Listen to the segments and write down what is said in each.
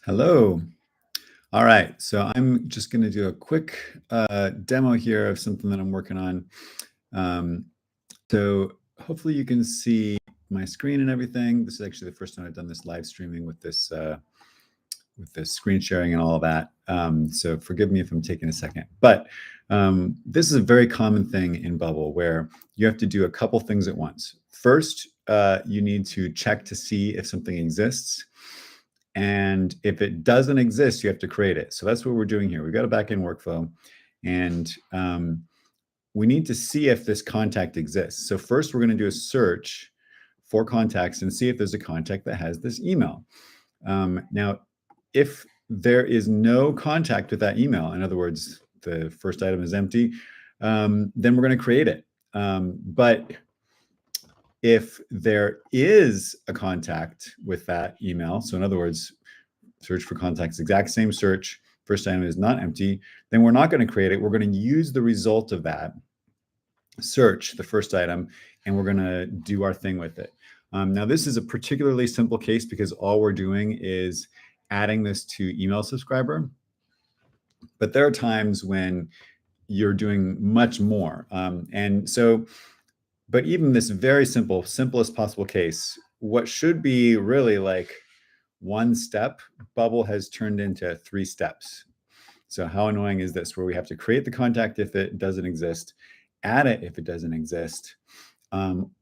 Hello. All right, so I'm just going to do a quick demo here of something that I'm working on. So hopefully you can see my screen and everything. This is actually the first time I've done this live streaming with this screen sharing and all of that. So forgive me if I'm taking a second. But this is a very common thing in Bubble where you have to do a couple things at once. First, you need to check to see if something exists. And if it doesn't exist, you have to create it. So that's what we're doing here. We've got a backend workflow, and we need to see if this contact exists. So first, we're going to do a search for contacts and see if there's a contact that has this email. Now, if there is no contact with that email, in other words, the first item is empty, then we're going to create it. But if there is a contact with that email, so in other words, search for contacts, exact same search, first item is not empty, then we're not going to create it. We're going to use the result of that search, the first item, and we're going to do our thing with it. Now, this is a particularly simple case because all we're doing is adding this to email subscriber. But there are times when you're doing much more. But even this very simplest possible case, what should be really like one step, Bubble has turned into 3 steps. So how annoying is this, where we have to create the contact if it doesn't exist, add it if it doesn't exist,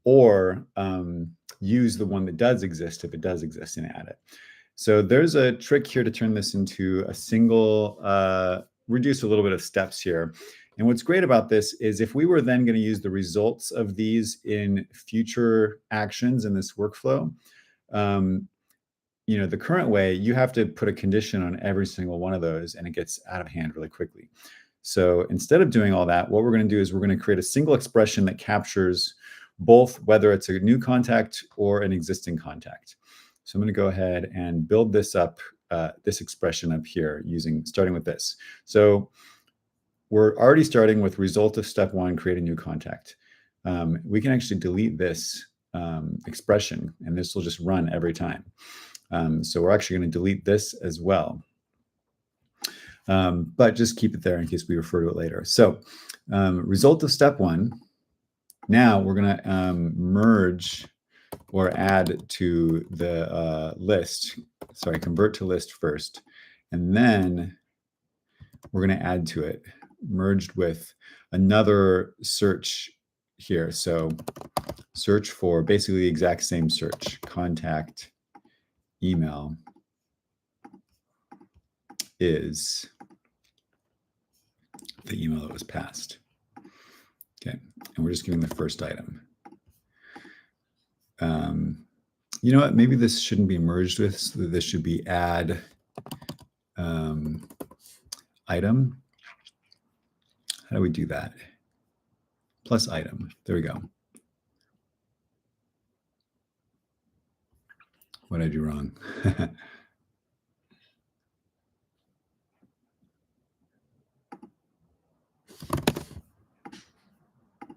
or use the one that does exist if it does exist and add it. So there's a trick here to turn this into a single, reduce a little bit of steps here. And what's great about this is if we were then going to use the results of these in future actions in this workflow, the current way, you have to put a condition on every single one of those and it gets out of hand really quickly. So instead of doing all that, what we're going to do is we're going to create a single expression that captures both whether it's a new contact or an existing contact. So I'm going to go ahead and build this up, this expression up here starting with this. So we're already starting with result of step 1, create a new contact. We can actually delete this expression and this will just run every time. So we're actually going to delete this as well. But just keep it there in case we refer to it later. So result of step 1. Now we're going to merge or add to the list. Sorry, convert to list first. And then we're going to add to it, merged with another search here. So search for basically the exact same search, contact email is the email that was passed. Okay, and we're just giving the first item. You know what? Maybe this shouldn't be merged with, so this should be add item. How do we do that? Plus item. There we go. What did I do wrong?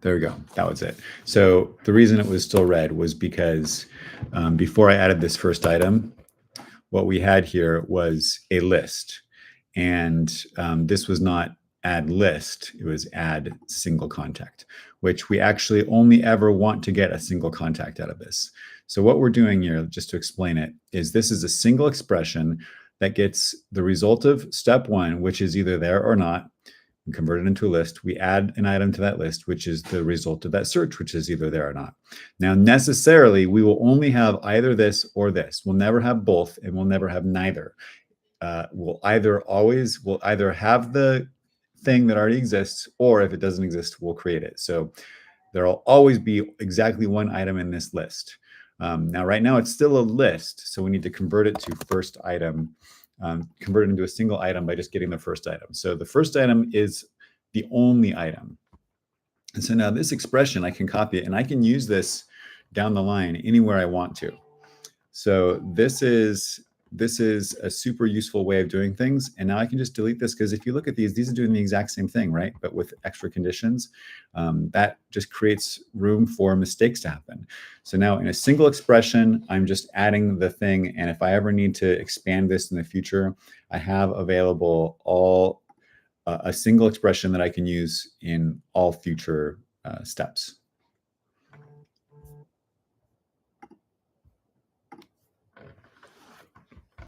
There we go. That was it. So the reason it was still red was because before I added this first item, what we had here was a list. And this was not add list, it was add single contact, which we actually only ever want to get a single contact out of this. So what we're doing here, just to explain it, is this is a single expression that gets the result of step 1, which is either there or not, and convert it into a list. We add an item to that list, which is the result of that search, which is either there or not. Now, necessarily, we will only have either this or this. We'll never have both, and we'll never have neither. We'll either have the thing that already exists, or if it doesn't exist, we'll create it. So there'll always be exactly one item in this list. Now, right now, it's still a list, so we need to convert it to first item, convert it into a single item by just getting the first item. So the first item is the only item. And so now this expression, I can copy it, and I can use this down the line anywhere I want to. So this is this is a super useful way of doing things. And now I can just delete this, because if you look at these are doing the exact same thing, right? But with extra conditions. That just creates room for mistakes to happen. So now in a single expression, I'm just adding the thing. And if I ever need to expand this in the future, I have available a single expression that I can use in all future steps.